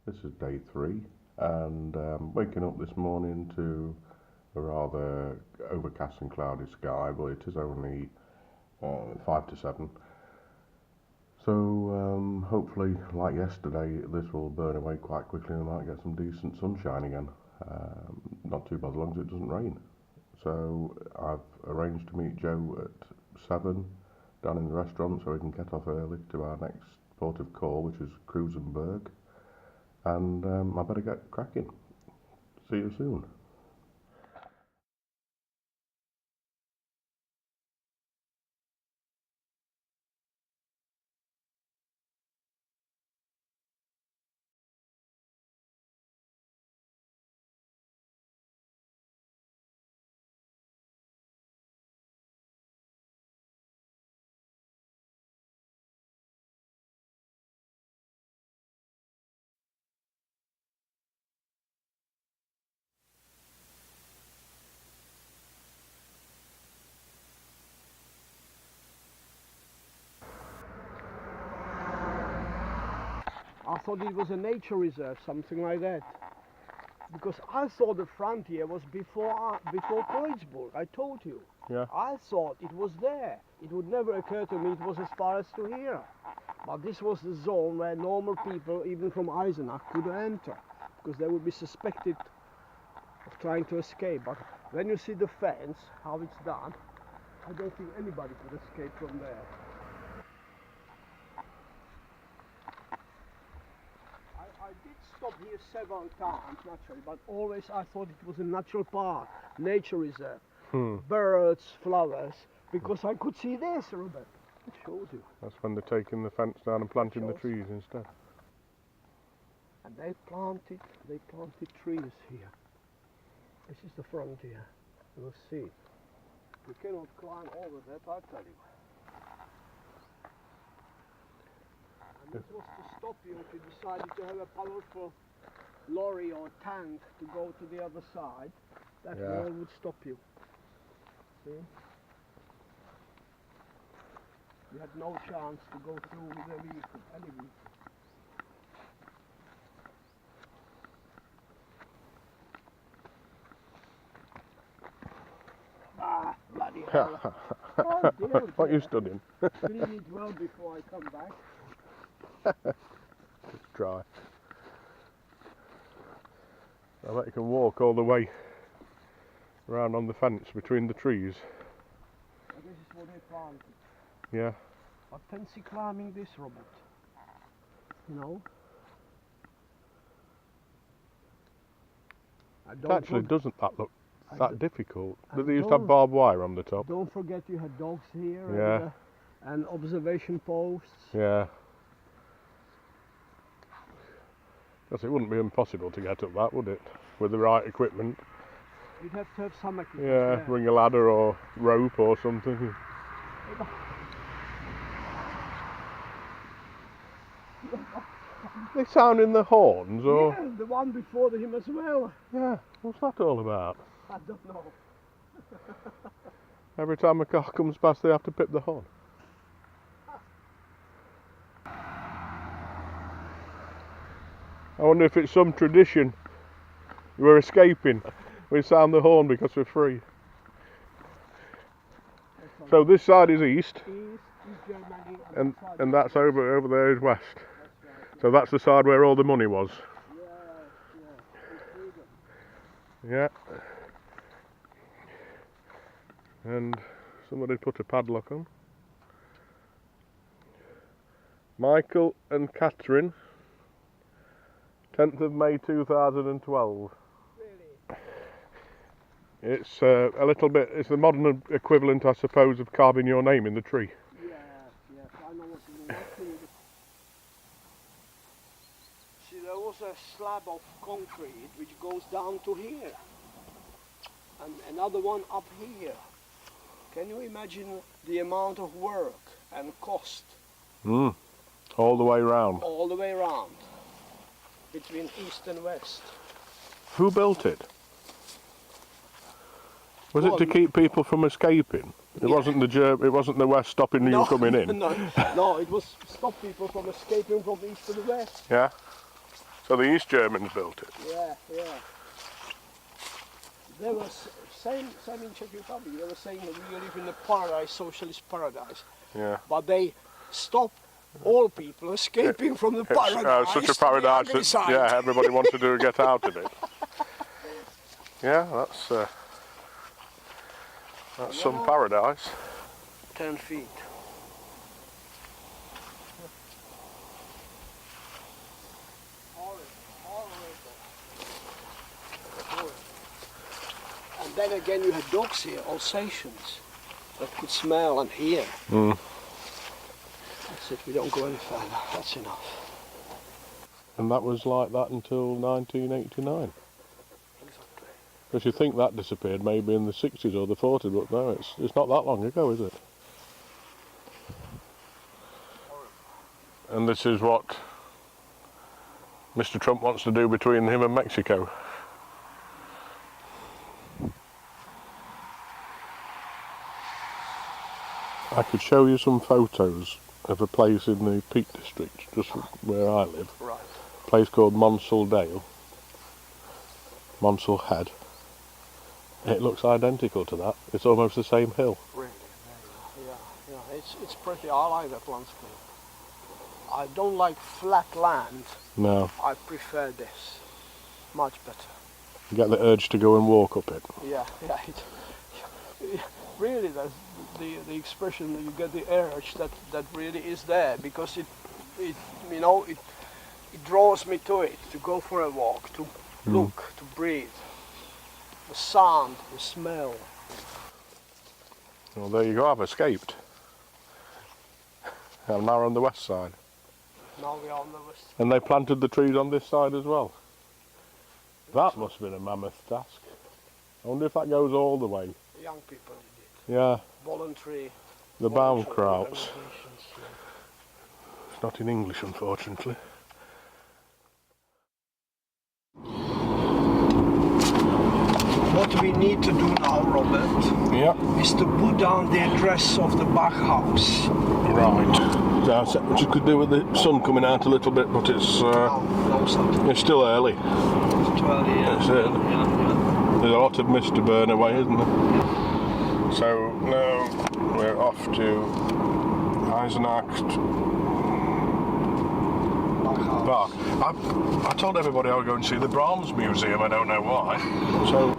This is day 3, and waking up this morning to a rather overcast and cloudy sky, but it is only 5 to 7. So hopefully, like yesterday, this will burn away quite quickly and we might get some decent sunshine again. Not too bad as long as it doesn't rain. So I've arranged to meet Joe at 7 down in the restaurant so we can get off early to our next port of call, which is Krusenberg. And I better get cracking. See you soon. I thought it was a nature reserve, something like that. Because I thought the frontier was before Kreuzburg, I told you. Yeah. I thought it was there. It would never occur to me it was as far as to here. But this was the zone where normal people, even from Eisenach, could enter. Because they would be suspected of trying to escape. But when you see the fence, how it's done, I don't think anybody could escape from there. I did stop here several times, naturally, but always I thought it was a natural park, nature reserve, birds, flowers, because I could see this, Robert. It shows you. That's when they're taking the fence down and planting the trees instead. And they planted trees here. This is the frontier. You will see. You cannot climb over that, I tell you. And this was to stop you if you decided to have a powerful lorry or tank to go to the other side. That wall would stop you. See? You had no chance to go through with a vehicle, any vehicle. Ah, bloody hell. Oh dear, What are you studying? Clean it well before I come back. It's dry. I bet you can walk all the way around on the fence between the trees. And this is what they planted. Yeah. But fancy climbing this, Robert. You know? It actually doesn't that look that difficult. But they used to have barbed wire on the top. Don't forget you had dogs here. Yeah. And observation posts. Yeah. Because it wouldn't be impossible to get up that, would it? With the right equipment. You'd have to have some equipment. Yeah, bring a ladder or rope or something. They sounding the horns, or? Yeah, the one before him as well. Yeah, what's that all about? I don't know. Every time a car comes past they have to pip the horn. I wonder if it's some tradition. We're escaping. We sound the horn because we're free. So this side is east, Germany, and that's over there is west. So that's the side where all the money was. Yeah. And somebody put a padlock on. Michael and Catherine, 10th of May 2012. Really? It's a little bit, it's the modern equivalent, I suppose, of carving your name in the tree. Yes, I know what you mean. See, there was a slab of concrete which goes down to here. And another one up here. Can you imagine the amount of work and cost? All the way round. All the way around. Between east and west. Who built it? Was it to keep people from escaping? It wasn't the West stopping you coming in. No, it was stop people from escaping from east to the west. Yeah. So the East Germans built it? Yeah, yeah. They were same in Czech Republic. They were saying that we live in a paradise, socialist paradise. Yeah. But they stopped all people escaping from the paradise. Such a paradise to the that yeah, everybody wanted to get out of it. Yeah, that's some paradise. 10 feet. And then again you had dogs here, Alsatians, that could smell and hear. Mm. That's it, we don't go any further, that's enough. And that was like that until 1989. Exactly. Because you think that disappeared maybe in the 60s or the 40s, but no, it's not that long ago, is it? And this is what Mr. Trump wants to do between him and Mexico. I could show you some photos of a place in the Peak District, just where I live. Right. A place called Monsell Dale, Monsell Head. It looks identical to that. It's almost the same hill. Really? Yeah. It's pretty. I like that landscape. I don't like flat land. No. I prefer this. Much better. You get the urge to go and walk up it. Yeah. Really, that's the expression that you get the urge that really is there, because it draws me to it, to go for a walk, to look, to breathe. The sound, the smell. Well, there you go, I've escaped. I'm now on the west side. Now we are on the west. And they planted the trees on this side as well. That must have been a mammoth task. I wonder if that goes all the way. The young people did it. Yeah. Voluntary. The Baumkrauts. Yeah. It's not in English, unfortunately. What we need to do now, Robert, is to put down the address of the Bach House. Right. Which you could do with the sun coming out a little bit, but it's still early. It's too early, yeah. It's early. Yeah. There's a lot of mist to burn away, isn't there? So now we're off to Eisenach. Bach. I told everybody I would go and see the Brahms Museum, I don't know why. So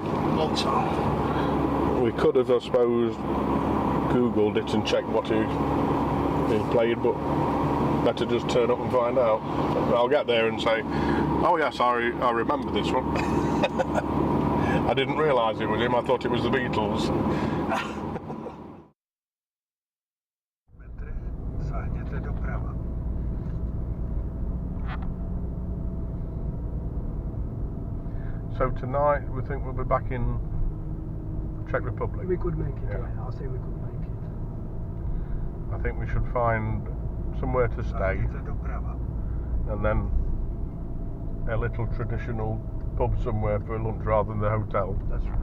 we could have, I suppose, Googled it and checked what he played, but better just turn up and find out. I'll get there and say, oh yes, I remember this one. I didn't realise it was him, I thought it was the Beatles. So tonight we think we'll be back in Czech Republic. We could make it, yeah. I say we could make it. I think we should find somewhere to stay, and then a little traditional pub somewhere for lunch rather than the hotel. That's right.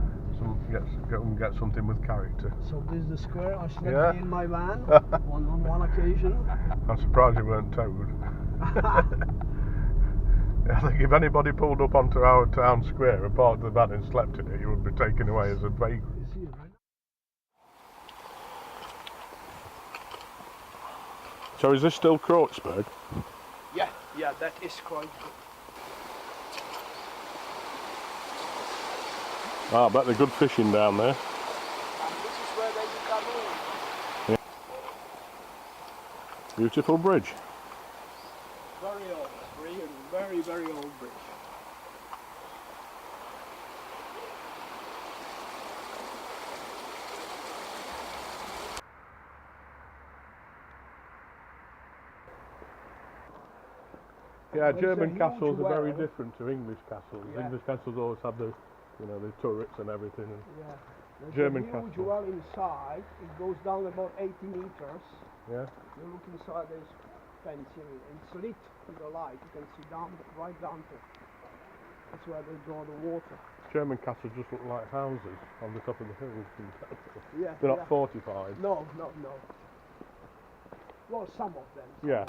Go and get something with character. So this is the square. I slept in my van on one occasion. I'm surprised you weren't towed. I think if anybody pulled up onto our town square and parked the van and slept in it, you would be taken away as a vagrant. So is this still Kreuzberg? Yeah, that is quite good. Ah, I bet they're good fishing down there. And this is where they come in. Yeah. Beautiful bridge. Very old, really, very old bridge. Yeah, German castles are very different to English castles. Yeah. English castles always have the turrets and everything. And Yeah. German a huge castle. well inside. It goes down about 80 meters. Yeah. You look inside, there's fencing. It's lit with the light. You can see right down to. That's where they draw the water. German castles just look like houses on the top of the hills. Yeah. They're not fortified. No. Well, some of them. Yeah.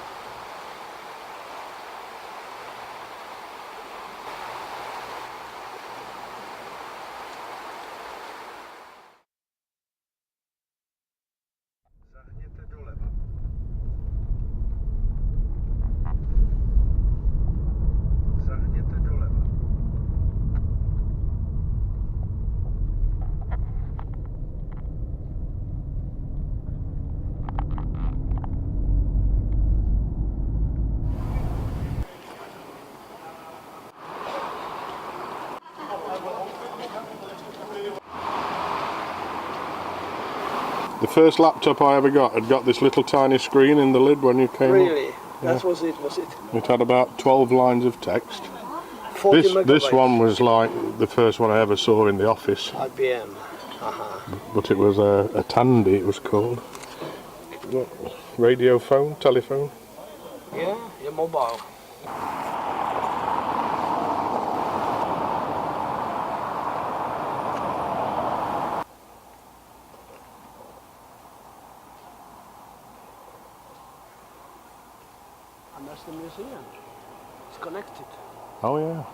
The first laptop I ever got had got this little tiny screen in the lid when you came up. Really? That was it, was it? It had about 12 lines of text. 40 This megabytes. one was like the first one I ever saw in the office. IBM. But it was a Tandy, it was called. Radio phone, telephone. Yeah, your mobile. And that's the museum. It's connected. Oh yeah.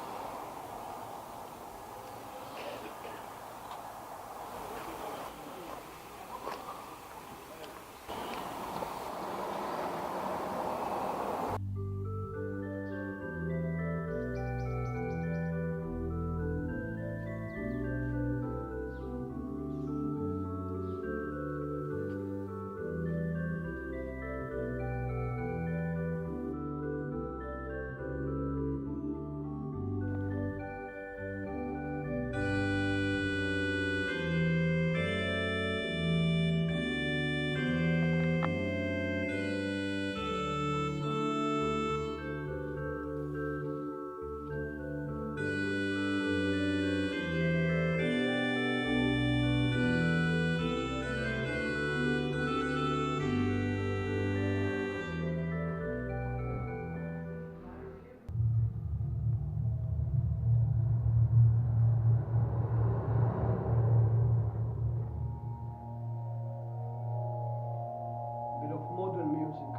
Bit of modern music.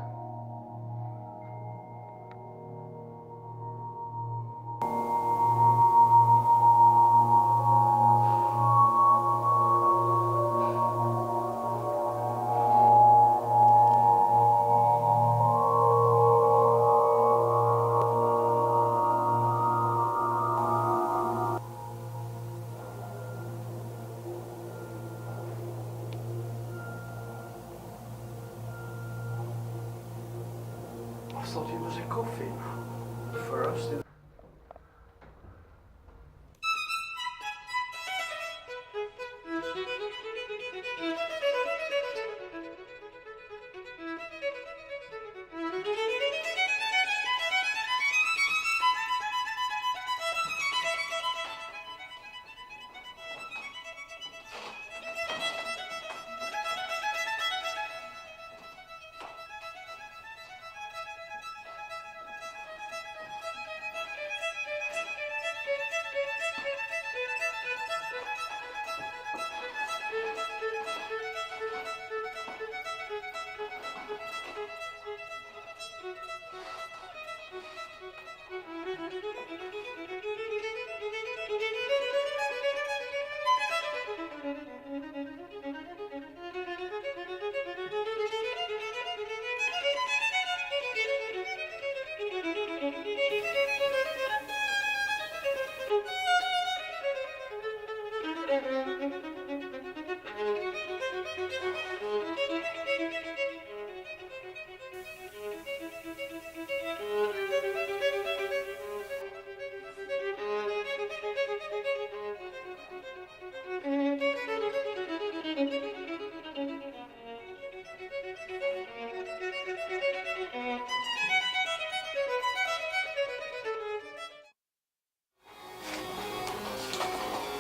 I thought it was a coffin first.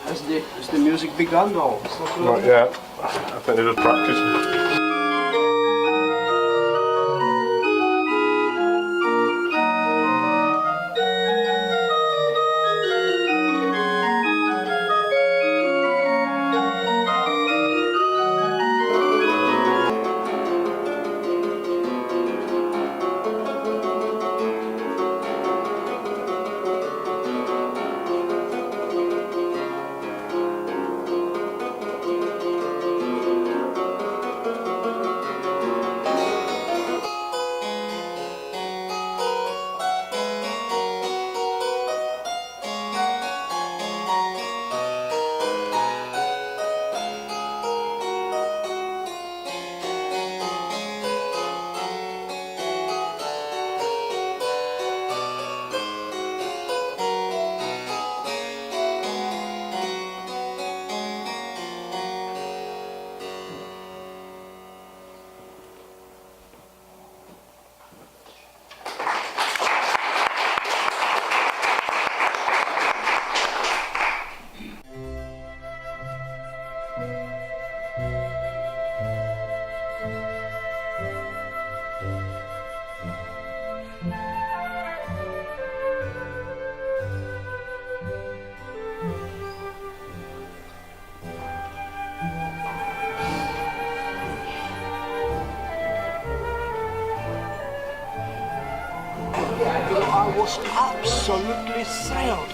Has the music begun? No, it's not Not yet. I think they're just practicing. was absolutely thrilled.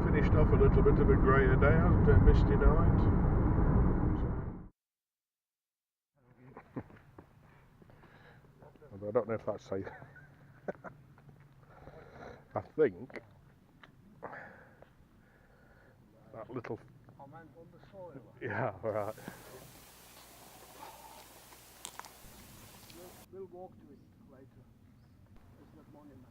Finished off a little bit of a greyer day, hasn't it? A misty night. I don't know if that's safe. I think that little. Comment on the soil. Yeah, right. We'll walk to it later. It's that monument.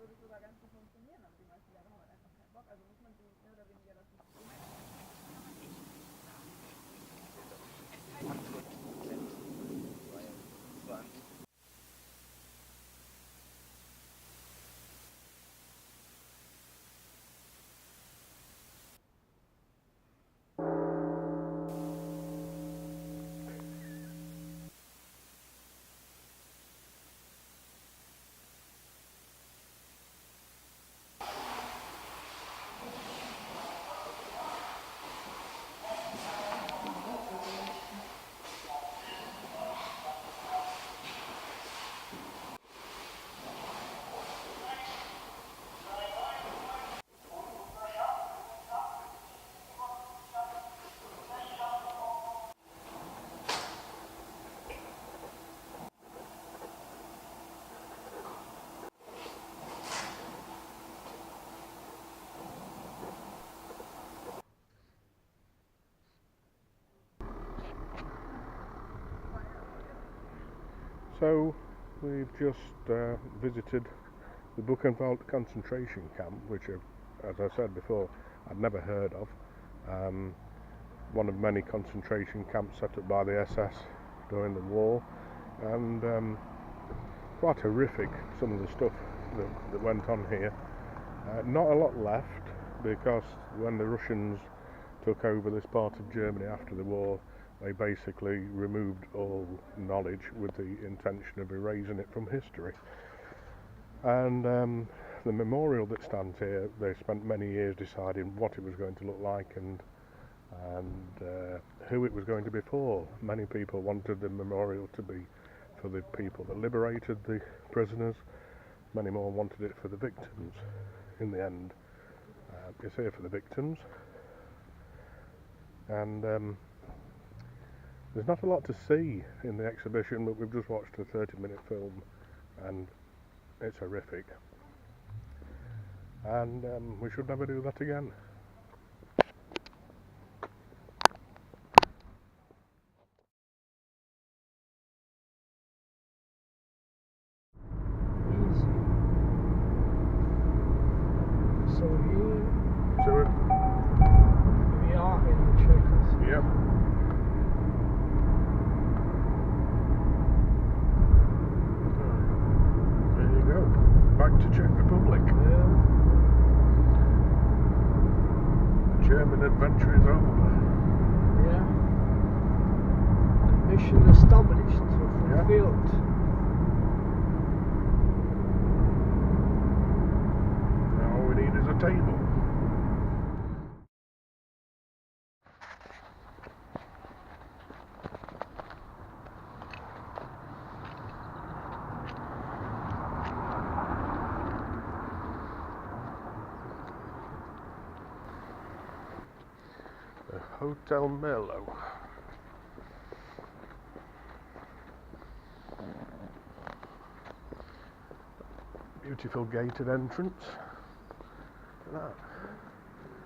Würde sogar ganz gut funktionieren, aber die meisten Jahre haben halt einfach keinen Bock. Also muss man die mehr oder weniger das So we've just visited the Buchenwald concentration camp, which, as I said before, I'd never heard of. One of many concentration camps set up by the SS during the war, and quite horrific, some of the stuff that went on here. Not a lot left, because when the Russians took over this part of Germany after the war, they basically removed all knowledge with the intention of erasing it from history. And the memorial that stands here, they spent many years deciding what it was going to look like and who it was going to be for. Many people wanted the memorial to be for the people that liberated the prisoners. Many more wanted it for the victims. In the end, it's here for the victims. And there's not a lot to see in the exhibition, but we've just watched a 30-minute film and it's horrific. And we should never do that again. So here So, we are in the Czechos. yep. There you go. Back to Czech Republic. The German adventure is over. Yeah. The mission established, fulfilled. All we need is a table. The Hotel Merlot. Beautiful gated entrance. Look at that.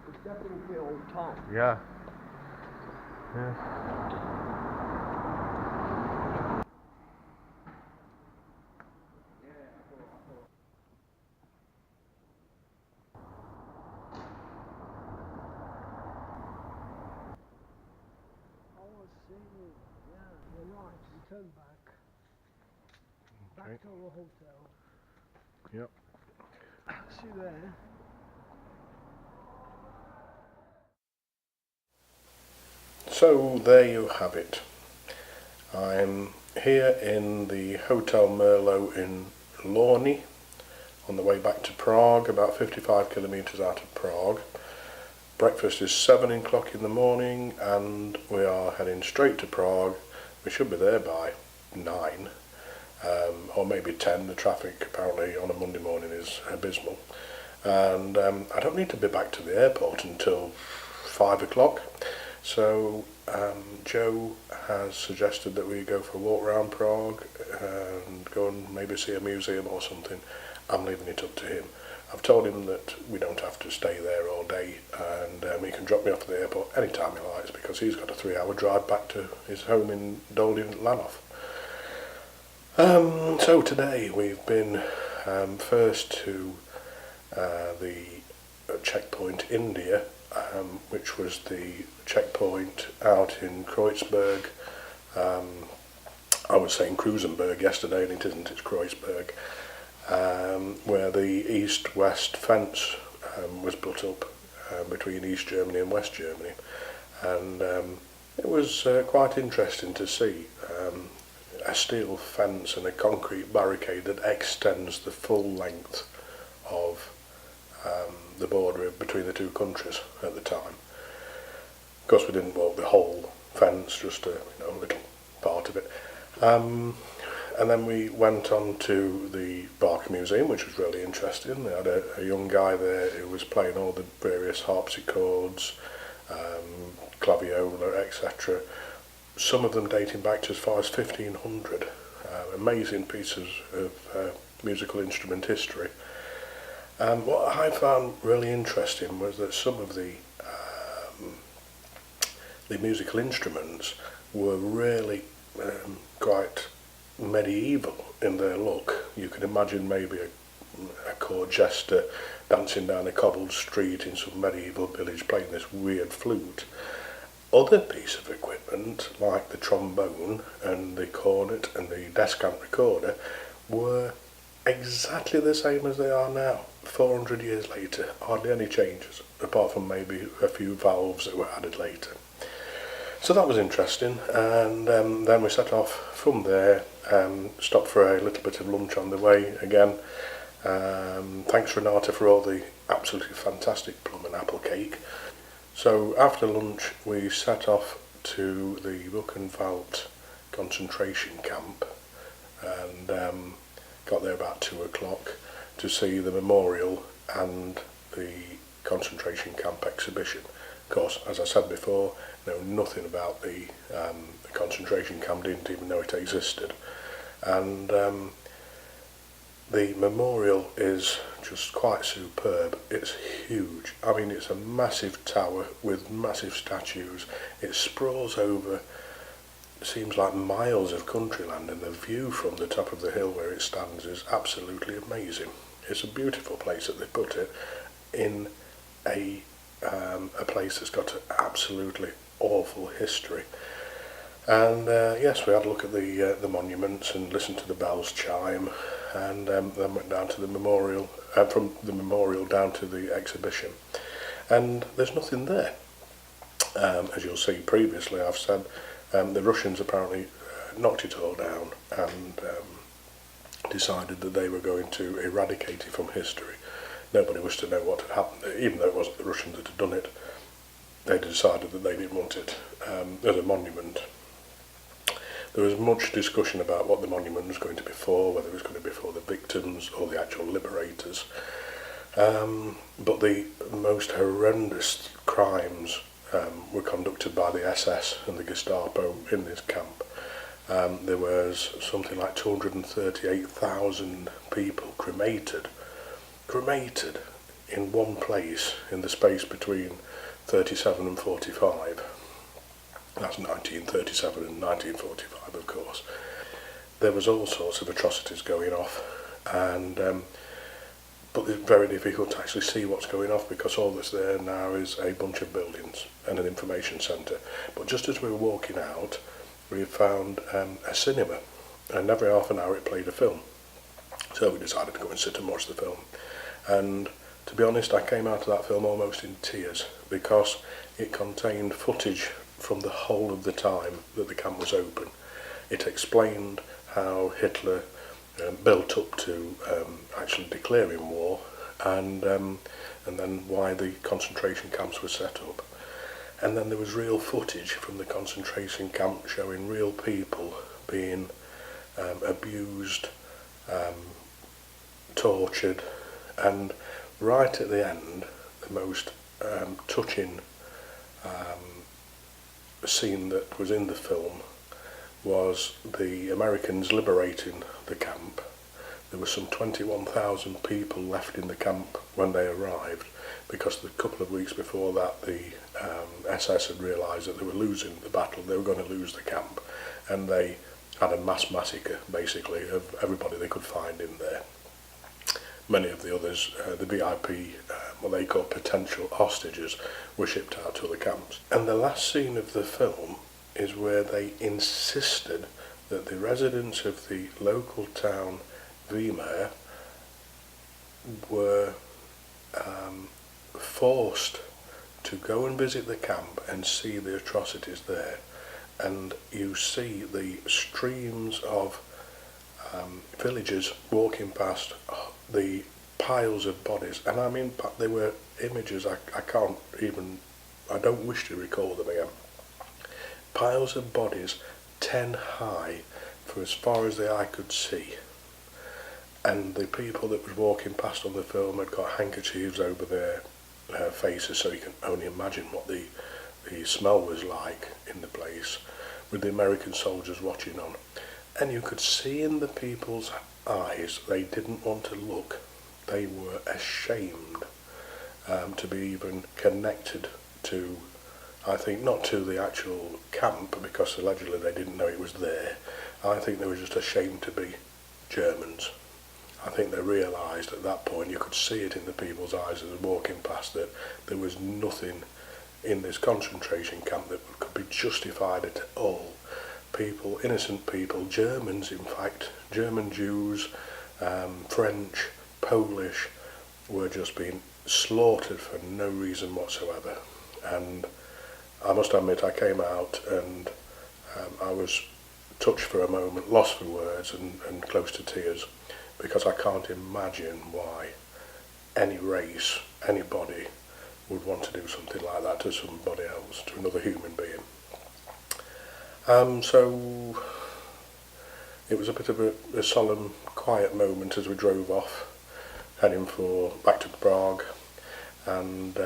It's definitely old town. Yeah. You're right, we turn back Okay. to our hotel. Yep. See there? So there you have it. I'm here in the Hotel Merlot in Lorny on the way back to Prague, about 55 kilometres out of Prague. Breakfast is 7 o'clock in the morning and we are heading straight to Prague. We should be there by 9 or maybe 10. The traffic apparently on a Monday morning is abysmal. And I don't need to be back to the airport until 5 o'clock. So Joe has suggested that we go for a walk around Prague and go and maybe see a museum or something. I'm leaving it up to him. I've told him that we don't have to stay there all day and he can drop me off at the airport anytime he likes because he's got a 3-hour drive back to his home in Dolin Lanov. So today we've been first to the checkpoint India, which was the checkpoint out in Kreuzberg. I was saying Krusenberg yesterday and it isn't, it's Kreuzberg. Where the east-west fence was put up between East Germany and West Germany, and it was quite interesting to see a steel fence and a concrete barricade that extends the full length of the border between the two countries at the time. Of course, we didn't walk the whole fence, just a little part of it. And then we went on to the Bach Museum, which was really interesting. They had a young guy there who was playing all the various harpsichords, claviola, etc. Some of them dating back to as far as 1500. Amazing pieces of musical instrument history. What I found really interesting was that some of the musical instruments were really quite medieval in their look. You can imagine maybe a court jester dancing down a cobbled street in some medieval village playing this weird flute. Other piece of equipment like the trombone and the cornet and the descant recorder were exactly the same as they are now, 400 years later. Hardly any changes apart from maybe a few valves that were added later. So that was interesting, and then we set off from there, stopped for a little bit of lunch on the way again. Thanks Renata for all the absolutely fantastic plum and apple cake. So after lunch we set off to the Buchenwald concentration camp and got there about 2 o'clock to see the memorial and the concentration camp exhibition. Of course, as I said before, know nothing about the concentration camp, didn't even know it existed. And the memorial is just quite superb. It's huge. I mean, it's a massive tower with massive statues. It sprawls over, seems like miles of country land, and the view from the top of the hill where it stands is absolutely amazing. It's a beautiful place that they put it in a place that's got absolutely awful history. And yes, we had a look at the monuments and listened to the bells chime, and then went down to the memorial, from the memorial down to the exhibition. And there's nothing there. As you'll see previously, I've said the Russians apparently knocked it all down and decided that they were going to eradicate it from history. Nobody was to know what had happened, even though it wasn't the Russians that had done it. They decided that they didn't want it as a monument. There was much discussion about what the monument was going to be for, whether it was going to be for the victims or the actual liberators. But the most horrendous crimes were conducted by the SS and the Gestapo in this camp. There was something like 238,000 people cremated in one place in the space between 37 and 45. That's 1937 and 1945, of course. There was all sorts of atrocities going off, and but it's very difficult to actually see what's going off because all that's there now is a bunch of buildings and an information centre. But just as we were walking out, we found a cinema, and every half an hour it played a film. So we decided to go and sit and watch the film. And to be honest, I came out of that film almost in tears because it contained footage from the whole of the time that the camp was open. It explained how Hitler built up to actually declaring war, and then why the concentration camps were set up. And then there was real footage from the concentration camp showing real people being abused, tortured, and right at the end, the most touching scene that was in the film was the Americans liberating the camp. There were some 21,000 people left in the camp when they arrived, because a couple of weeks before that the SS had realised that they were losing the battle, they were going to lose the camp, and they had a mass massacre basically of everybody they could find in there. Many of the others, the VIP, what they call potential hostages, were shipped out to other camps. And the last scene of the film is where they insisted that the residents of the local town Weimar were forced to go and visit the camp and see the atrocities there. And you see the streams of villagers walking past the piles of bodies, and I mean, they were images I don't wish to recall them again. Piles of bodies 10 high for as far as the eye could see, and the people that was walking past on the film had got handkerchiefs over their faces, so you can only imagine what the smell was like in the place, with the American soldiers watching on. And you could see in the people's eyes they didn't want to look. They were ashamed to be even connected to, I think, not to the actual camp, because allegedly they didn't know it was there. I think they were just ashamed to be Germans. I think they realised at that point, you could see it in the people's eyes as they were walking past, that there was nothing in this concentration camp that could be justified at all. People, innocent people, Germans in fact, German Jews, French, Polish, were just being slaughtered for no reason whatsoever. And I must admit, I came out and I was touched for a moment, lost for words, and close to tears, because I can't imagine why any race, anybody, would want to do something like that to somebody else, to another human being. So it was a bit of a solemn, quiet moment as we drove off, heading back to Prague, and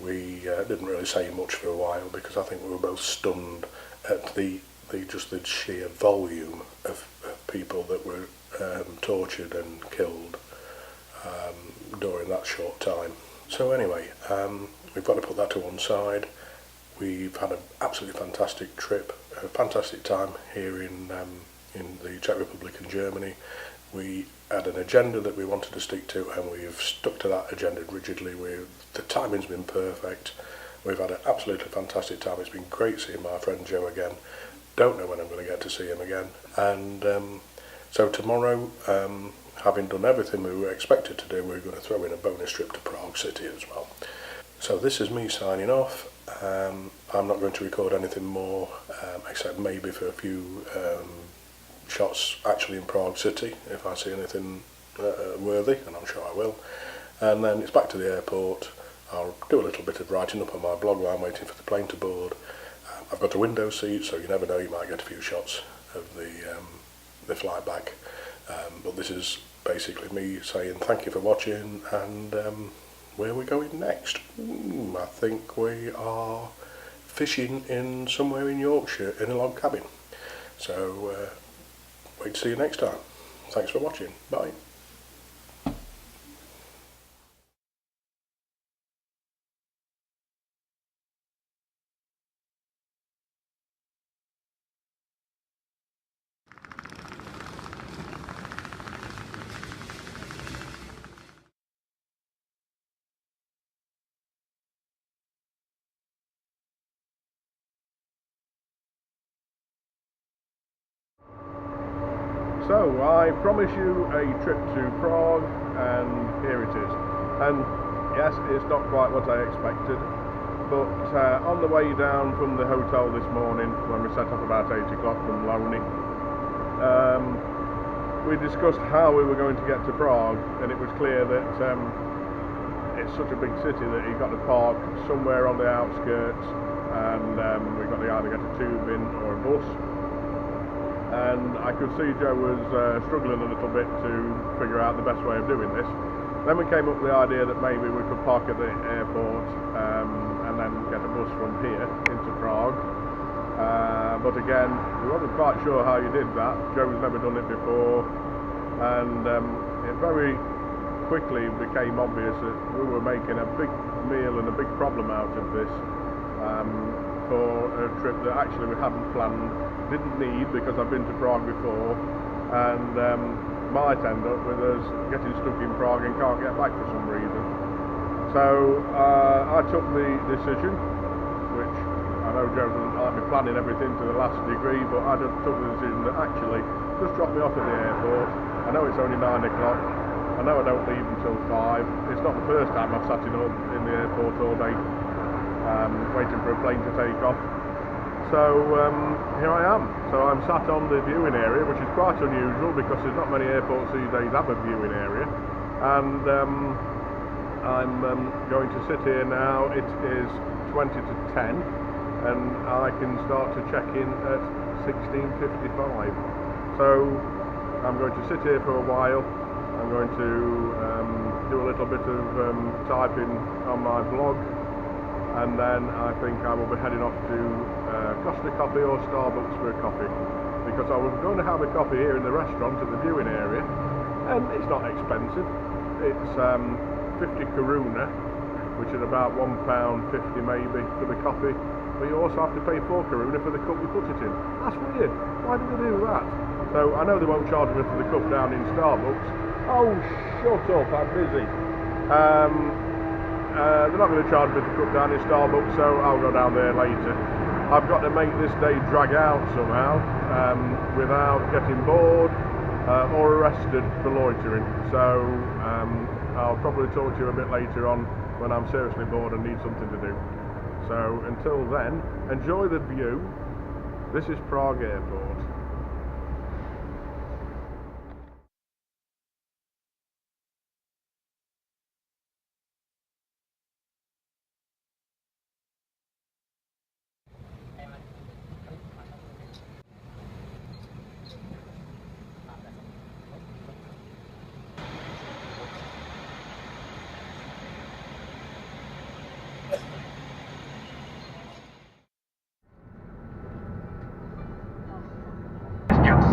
we didn't really say much for a while, because I think we were both stunned at the sheer volume of people that were tortured and killed during that short time. So anyway, we've got to put that to one side. We've had an absolutely fantastic trip, a fantastic time here in the Czech Republic and Germany. We had an agenda that we wanted to stick to, and we've stuck to that agenda rigidly. The timing's been perfect. We've had an absolutely fantastic time. It's been great seeing my friend Joe again. Don't know when I'm going to get to see him again. And so tomorrow, having done everything we were expected to do, we're going to throw in a bonus trip to Prague City as well. So this is me signing off. I'm not going to record anything more, except maybe for a few shots actually in Prague City, if I see anything worthy, and I'm sure I will. And then it's back to the airport. I'll do a little bit of writing up on my blog while I'm waiting for the plane to board. I've got a window seat, so you never know, you might get a few shots of the flight back. But this is basically me saying thank you for watching, and where we're going next. I think we are fishing in somewhere in Yorkshire in a log cabin. So wait to see you next time. Thanks for watching. Bye. So I promise you a trip to Prague, and here it is. And yes, it's not quite what I expected, but on the way down from the hotel this morning, when we set off about 8 o'clock from Loni, we discussed how we were going to get to Prague, and it was clear that it's such a big city that you've got to park somewhere on the outskirts, and we've got to either get a tube in or a bus. And I could see Joe was struggling a little bit to figure out the best way of doing this. Then we came up with the idea that maybe we could park at the airport and then get a bus from here into Prague. But again, we wasn't quite sure how you did that. Joe's never done it before, and it very quickly became obvious that we were making a big meal and a big problem out of this for a trip that actually we hadn't planned, didn't need, because I've been to Prague before, and might end up with us getting stuck in Prague and can't get back for some reason. So I took the decision, which I know Joe doesn't like me planning everything to the last degree, but I just took the decision that actually just drop me off at the airport. I know it's only 9 o'clock, I know I don't leave until 5. It's not the first time I've sat in the airport all day waiting for a plane to take off. So here I am. So I'm sat on the viewing area, which is quite unusual because there's not many airports these days have a viewing area. And I'm going to sit here now. It is 20 to 10 and I can start to check in at 16:55. So I'm going to sit here for a while. I'm going to do a little bit of typing on my blog, and then I think I will be heading off to Costa Coffee or Starbucks for a coffee, because I was going to have a coffee here in the restaurant at the viewing area, and it's not expensive. It's 50 koruna, which is about £1.50 maybe for the coffee, but you also have to pay 4 koruna for the cup you put it in. That's weird. Why do they do that? So I know they won't charge me for the cup down in Starbucks. Oh, shut up, I'm busy. They're not going to charge me to cook down in Starbucks, so I'll go down there later. I've got to make this day drag out somehow without getting bored or arrested for loitering. So I'll probably talk to you a bit later on when I'm seriously bored and need something to do. So until then, enjoy the view. This is Prague Airport.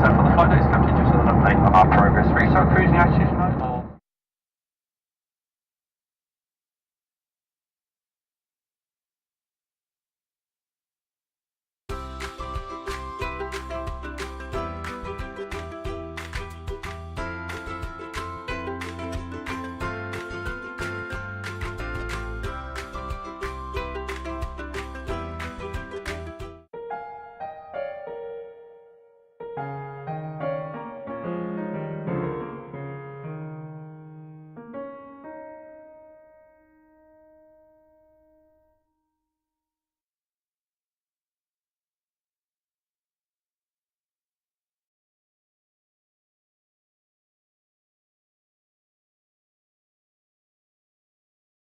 So for the flight that is captain, just an update on our progress. Restart cruising altitude.